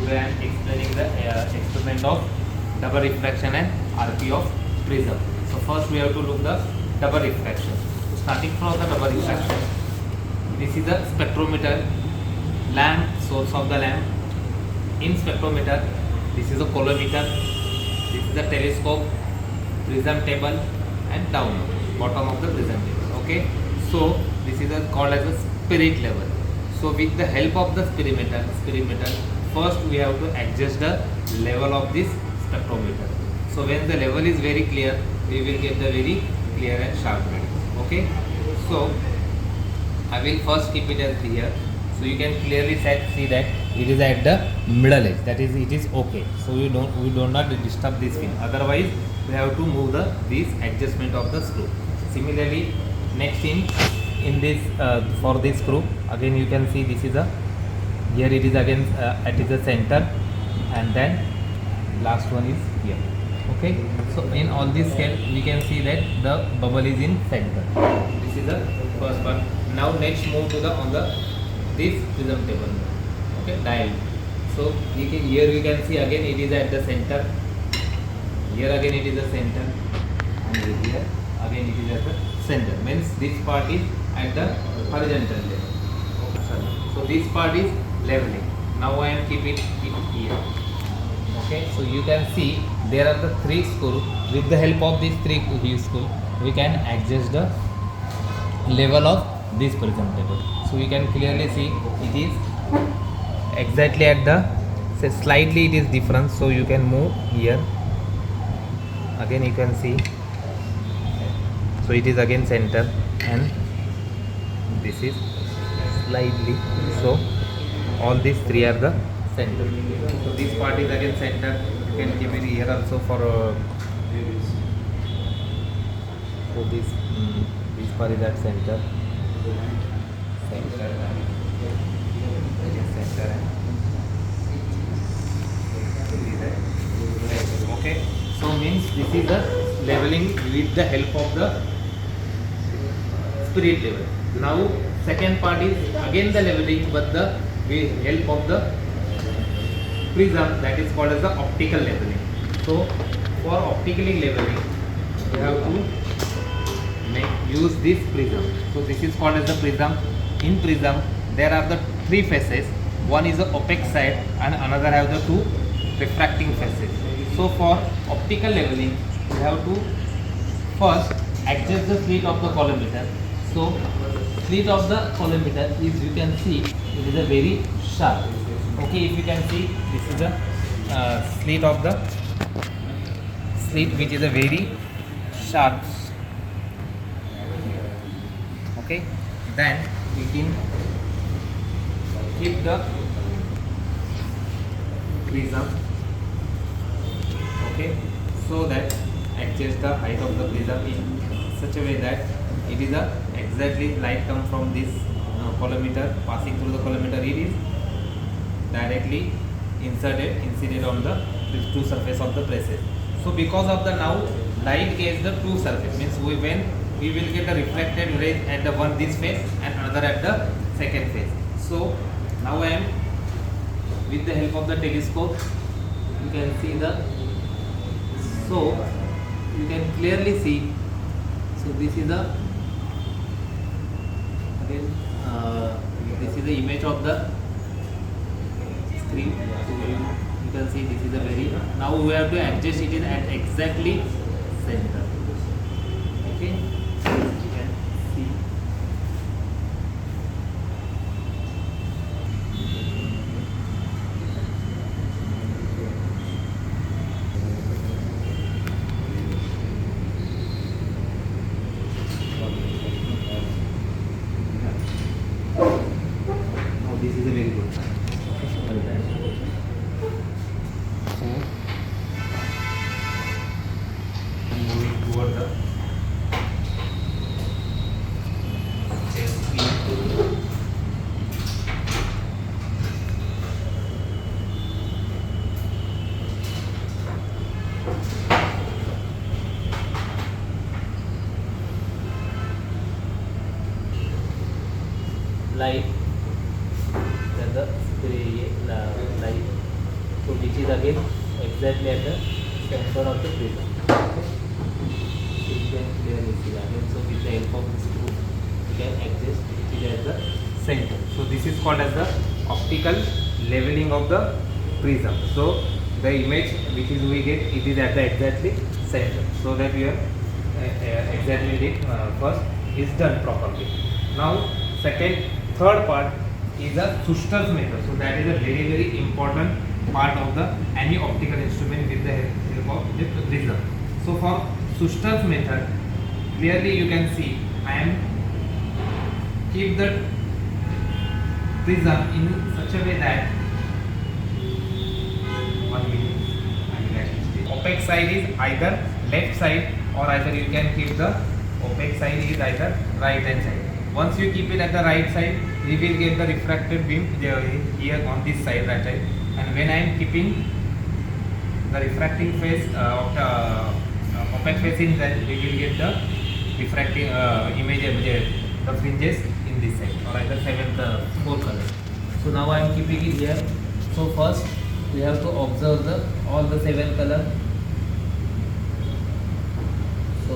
Today I am explaining the experiment of double refraction and RP of prism. So first we have to look the double refraction. So starting from the double refraction, this is the spectrometer, lamp, source of the lamp. In spectrometer, this is a colorimeter, this is the telescope, prism table, and down bottom of the prism table. Okay, so this is called as a spirit level. So with the help of the spectrometer, first we have to adjust the level of this spectrometer. So when the level is very clear, we will get the very clear and sharp readings. Okay, so I will first keep it as here. So you can clearly see that it is at the middle edge. That is, it is okay. So we do not disturb this pin. Otherwise, we have to move this adjustment of the screw. Similarly, next in this for this screw, again you can see this is a here it is again at the center, and then last one is here. Okay. So in all this scale, we can see that the bubble is in center. This is the first part. Now let's move to this prism table. Okay, dial. So here you can see again it is at the center. Here again it is the center, and here again it is at the center. Means this part is at the horizontal level. Okay. So this part is leveling. Now I am keeping it here. Okay. So you can see there are the three screws. With the help of these three screws, we can adjust the level of this prism table. So you can clearly see it is exactly at the, say slightly it is different, so you can move here. Again you can see, so it is again center, and this is slightly, so all these three are the center. So this part is again center. You can keep it here also for so this part is at center. Center and okay. So means this is the leveling with the help of the spirit level. Now second part is again the leveling, but with help of the prism, that is called as the optical leveling. So for optically leveling, we have to use this prism. So this is called as the prism. In prism, there are the three faces. One is the opaque side, and another have the two refracting faces. So for optical leveling, we have to first adjust the slit of the colorimeter. So slit of the colorimeter is, you can see, it is a very sharp. Okay, if you can see, this is a slit of the slit which is a very sharp. Okay, then we can keep the prism, okay, so that adjust the height of the prism in such a way that it is exactly light come from this colorimeter, passing through the colorimeter, it is directly incident on the two surface of the presses. So because of the now light gets the two surface, means when we will get the reflected rays at the one this face and another at the second face. So now I am with the help of the telescope, you can see so you can clearly see. So this is again this is the image of the screen. So you can see this is a very, now we have to adjust it in at exactly center. Okay. This is a very good. So moving toward the light, then the light is again exactly at the center of the prism. Okay. So you can clearly see again. So with the help of this tool, you can adjust it at the center. So this is called as the optical leveling of the prism. So the image which is we get, it is at the exactly center. So that we have exactly did first is done properly. Now third part is a Schuster's method. So that is a very important part of the any optical instrument with the help of the prism. So for Schuster's method, clearly you can see I am keep the prism in such a way that opaque side is either left side, or either you can keep the opaque side is either right hand side. Once you keep it at the right side, we will get the refracted beam here on this side, right side. And when I am keeping the refracting face of the opaque face in that, we will get the refracting image, the fringes in this side, or either four colors. So now I am keeping it here. So first we have to observe all the 7 colors. So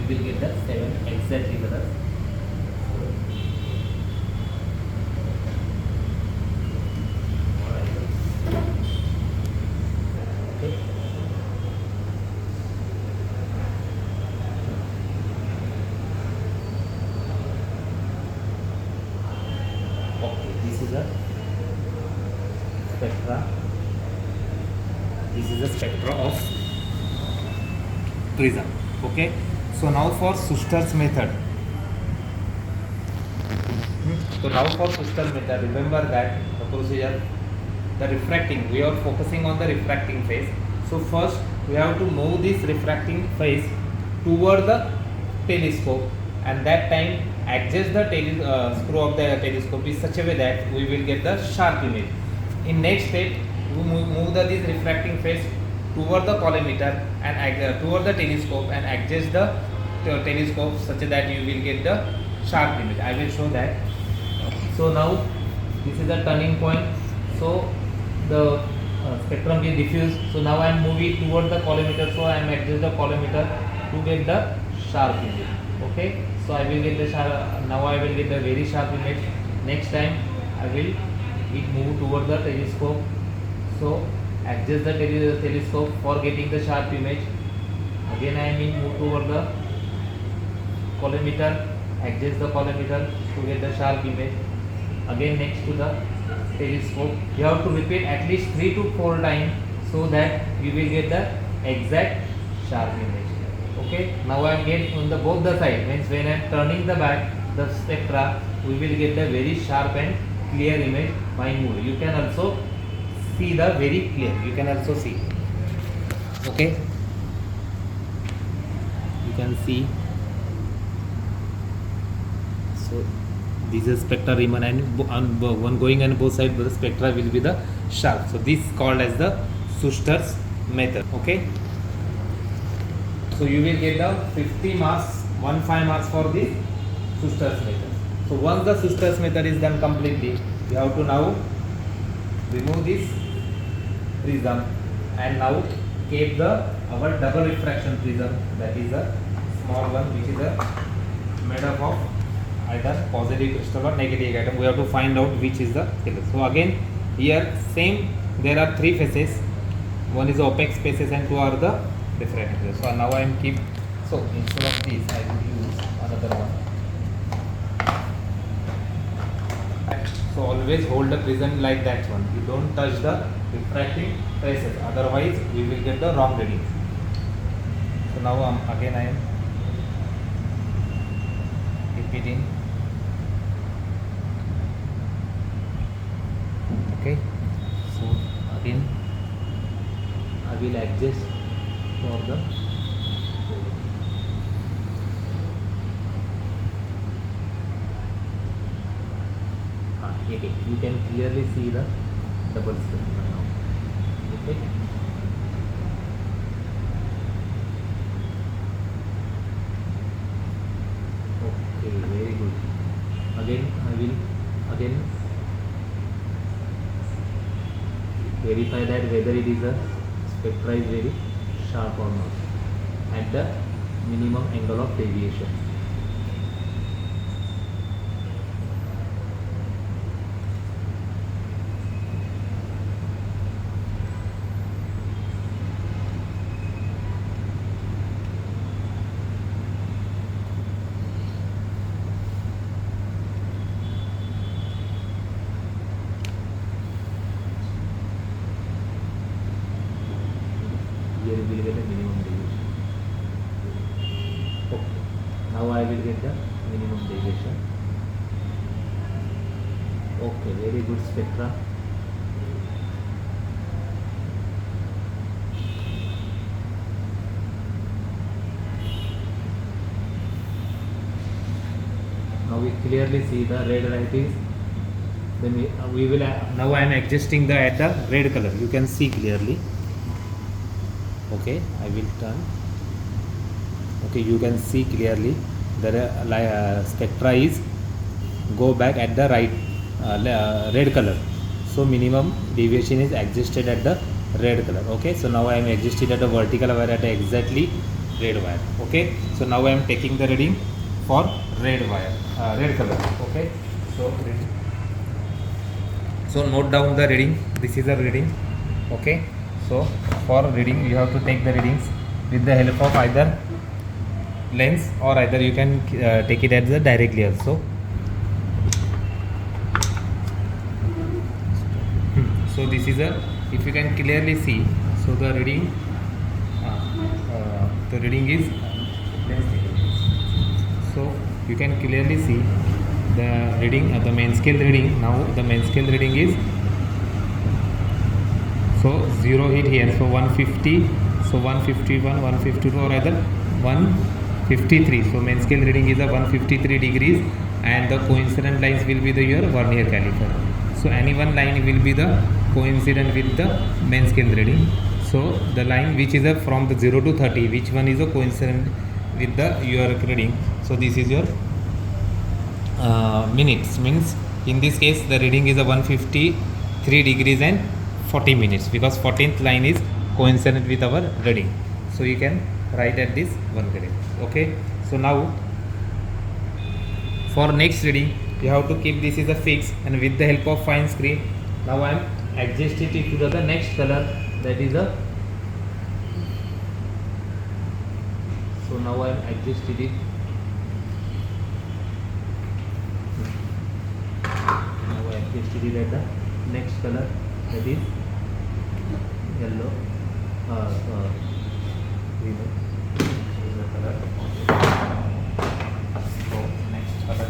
we will get the 7 exactly colors. Okay. This is a spectra. This is a spectra of prism. Okay. So now for Schuster's method. Remember that the procedure, the refracting, we are focusing on the refracting phase. So first we have to move this refracting phase toward the telescope, and that time adjust the screw of the telescope in such a way that we will get the sharp image. In next step, we move this refracting phase toward the collimator and toward the telescope and adjust the telescope such that you will get the sharp image. I will show that. So now this is the turning point. So the spectrum is diffused. So now I am moving toward the collimator. So I am adjust the collimator to get the sharp image. Okay. So I will get the sharp. Now I will get the very sharp image. Next time I will move toward the telescope. So adjust the telescope for getting the sharp image. Again I am move toward the collimator, adjust the collimator to get the sharp image. Again next to the telescope. You have to repeat at least 3 to 4 times so that you will get the exact sharp image. Okay. Now I am getting on the both the side. Means when I am turning the back, the spectra, we will get the very sharp and clear image by moving. You can also see the very clear. You can also see. Okay. You can see. So this is spectra remain, and on one going on both sides, the spectra will be the sharp. So this is called as the Schuster's method. Okay. So you will get the 50 marks, 15 marks for this Schuster's method. So once the Schuster's method is done completely, we have to now remove this prism and now keep our double refraction prism, that is a small one which is made up of either positive crystal or negative atom. We have to find out which is the killer. So again here same, there are 3 faces. One is opaque spaces and 2 are the refractive. So now I am keep. So instead of this I will use another one. So always hold the prism like that one. You don't touch the refracting faces, otherwise we will get the wrong reading. So now again I am repeating. Okay. So again I will adjust for the okay. You can clearly see the double spectrum now. Okay. Okay, very good. Again I will verify that whether it is a spectra is very sharp or not at the minimum angle of deviation. Here we will get a minimum deviation. Okay. Now I will get the minimum deviation. Okay, very good spectra. Now we clearly see the red light is. Then we will now I am adjusting the at the red color. You can see clearly. Okay, I will turn. Okay, you can see clearly the spectra is go back at the right red color. So minimum deviation is adjusted at the red color. Okay, so now I am adjusted at the vertical wire at exactly red wire. Okay, so now I am taking the reading for red wire, red color. Okay, so note down the reading. This is the reading. Okay, so for reading you have to take the readings with the help of either lens or either you can take it as the directly also. So this is a, if you can clearly see, so the reading is so you can clearly see the reading, the main scale reading. Now the main scale reading is, so 0 hit here, so 150, so 151, 152 or either 153. So main scale reading is a 153 degrees and the coincident lines will be the your vernier caliper. So any one line will be the coincident with the main scale reading. So the line which is a from the 0 to 30, which one is a coincident with the your reading. So this is your minutes, means in this case the reading is a 153 degrees and 40 minutes because 14th line is coincident with our reading. So you can write at this one reading. Okay, so now for next reading you have to keep this is a fix, and with the help of fine screen now I am adjusting it to the next color, that is a, so now I am adjusted it. Now I adjusted it at the next color, that is yellow, green is the color. So next color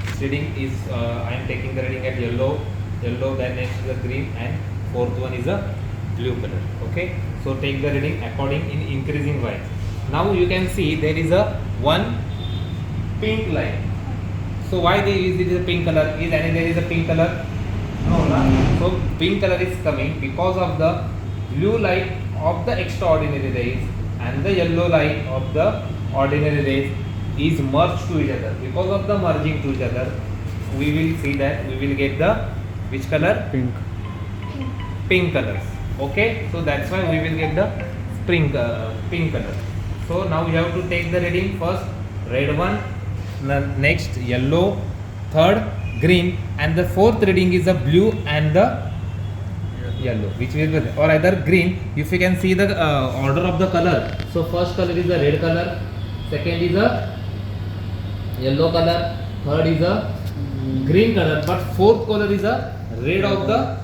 is reading is I am taking the reading at yellow, then next is the green, and fourth one is a blue color. Okay, so take the reading according in increasing wise. Now you can see there is a one pink line. So why there is a pink color? Is any there is a pink color? No, no. So pink color is coming because of the blue light of the extraordinary rays and the yellow light of the ordinary rays is merged to each other. Because of the merging to each other, we will see that we will get the which color? Pink colors. Okay, so that's why we will get the pink color. So now you have to take the reading first red one, next yellow, third green, and the fourth reading is the blue and the yellow, which will be or either green. If you can see the order of the color, so first color is the red color, second is a yellow color, third is a green color, but fourth color is a red of the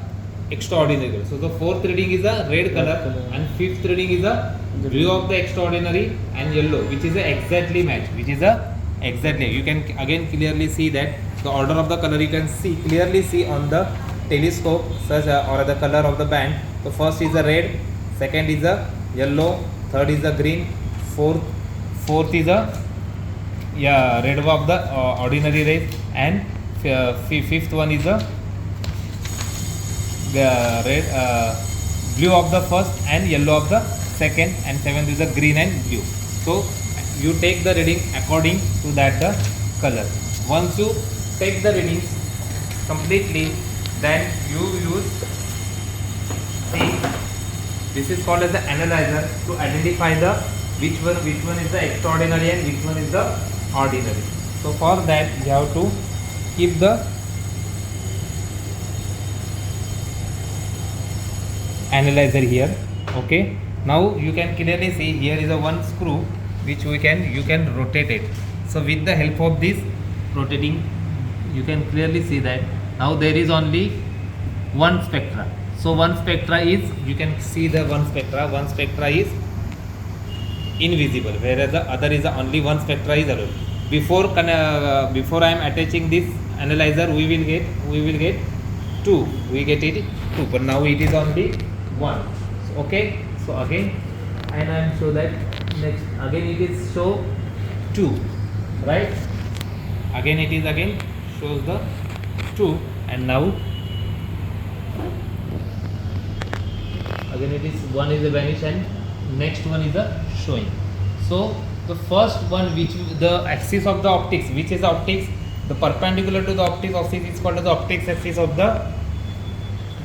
extraordinary color. So the fourth reading is a red color and fifth reading is a blue of the extraordinary and yellow, which is a exactly match, which is a exactly. You can again clearly see that the order of the color you can see clearly see on the telescope such or the color of the band. So first is a red, second is a yellow, third is a green, fourth is a red of the ordinary rays, and fifth one is a red blue of the first and yellow of the second, and seventh is a green and blue. So you take the reading according to that the color. Once you take the readings completely, then you use, see, this is called as the analyzer to identify the which one is the extraordinary and which one is the ordinary. So for that you have to keep the analyzer here. Okay, now you can clearly see here is a one screw which you can rotate it. So with the help of this rotating, you can clearly see that now there is only one spectra. So one spectra is, you can see the one spectra is invisible, whereas the other is only one spectra is available. Before I am attaching this analyzer, we will get two, but now it is only one. So, okay, so again, and I am show that next again it is show 2, right? Again it is shows the 2, and now again it is one is a vanish and next one is a showing. So the first one, which the axis of the optics, which is the optics, the perpendicular to the optics axis is called as the optics axis of the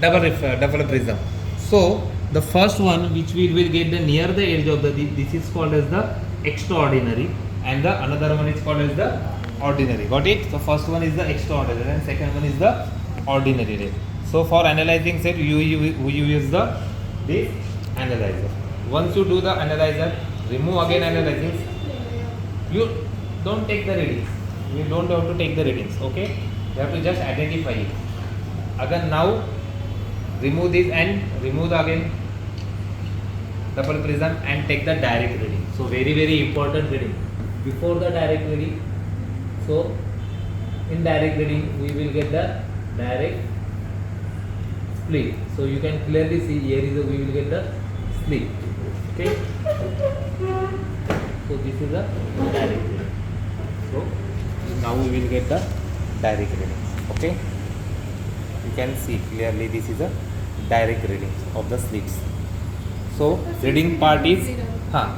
double prism. So the first one which we will get the near the edge of the, this is called as the extraordinary, and the another one is called as the ordinary. Got it? So first one is the extraordinary and second one is the ordinary ray. So for analyzing set, you use this analyzer. Once you do the analyzer, remove again analyzing. You don't take the readings. You don't have to take the readings. Okay? You have to just identify it. Again now remove this and remove the again double prism and take the direct reading. So very important reading. Before the direct reading, so in direct reading we will get the direct split. So you can clearly see here is we will get the split. Okay. So this is a direct reading. So now we will get the direct readings. Okay. You can see clearly this is a direct reading of the slits. So reading part is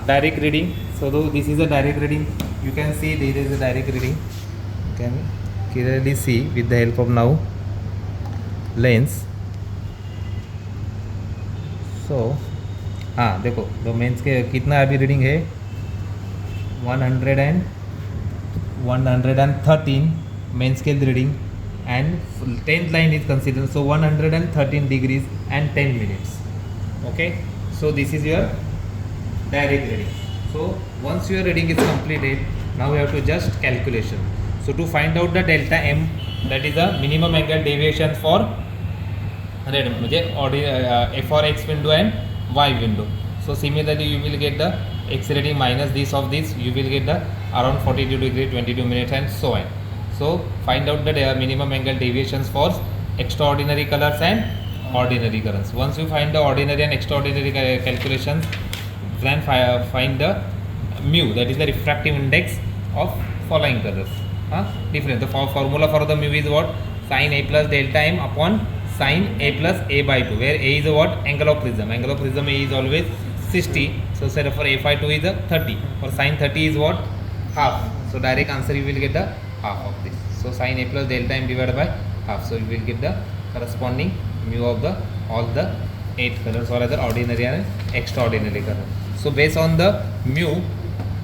direct reading. So though this is a direct reading, you can see there is a direct reading. You can clearly see with the help of now lens. So देखो तो mains के कितना अभी reading है 113 main scale reading, and 10th line is considered, so 113 degrees and 10 minutes. Okay, so this is your direct reading. So once your reading is completed, now you have to just calculation. So to find out the delta m, that is the minimum angle deviation for for x window and y window. So similarly you will get the x reading minus this of this, you will get the around 42 degree 22 minutes and so on. So find out the minimum angle deviations for extraordinary colors and ordinary colors. Once you find the ordinary and extraordinary calculations, then find the mu, that is the refractive index of following colors. Different. The formula for the mu is what? Sin a plus delta m upon sin a plus a by 2, where a is what? Angle of prism. Angle of prism a is always 60. So say for a phi 2 is 30. For sin 30 is what? Half. So direct answer you will get the half of this. So sin a plus delta m divided by half. So you will get the corresponding mu of the all the 8 colors, or other ordinary and extraordinary color. So based on the mu,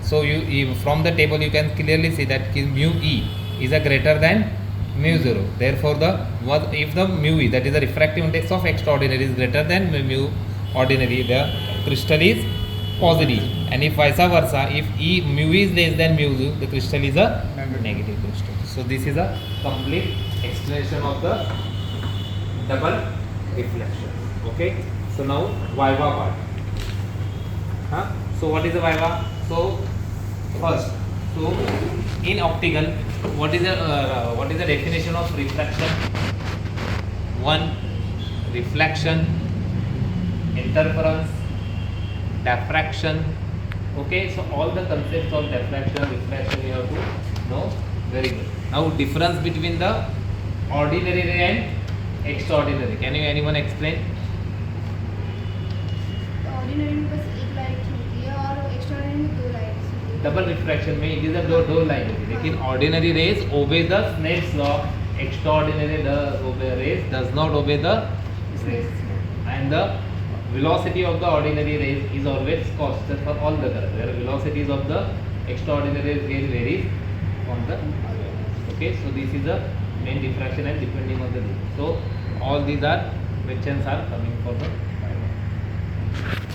so you from the table you can clearly see that mu e is a greater than mu 0. Therefore if the mu e, that is the refractive index of extraordinary, is greater than mu ordinary, the crystal is positive, and if vice versa, if mu is less than mu 0, the crystal is a negative crystal. So this is a complete explanation of the double reflection. Okay, so now viva part. So what is the viva? So first, so in optical, what is the definition of refraction? One, reflection, interference, diffraction. Okay, so all the concepts of diffraction, reflection you have to know very good. Now difference between the ordinary ray and extraordinary. Can you anyone explain? Ordinary में बस एक light होती है और extraordinary में दो lights होती है. डबल रिफ्रैक्शन में इट इज अ दो लाइट होती है, लेकिन ordinary rays obey the Snell's law, extraordinary rays does not obey the rays, and the velocity of the ordinary rays is always constant for all the colors. Where velocities of the extraordinary rays varies on the okay. So this is the main diffraction and depending on the reason. So all these are questions are coming for the final.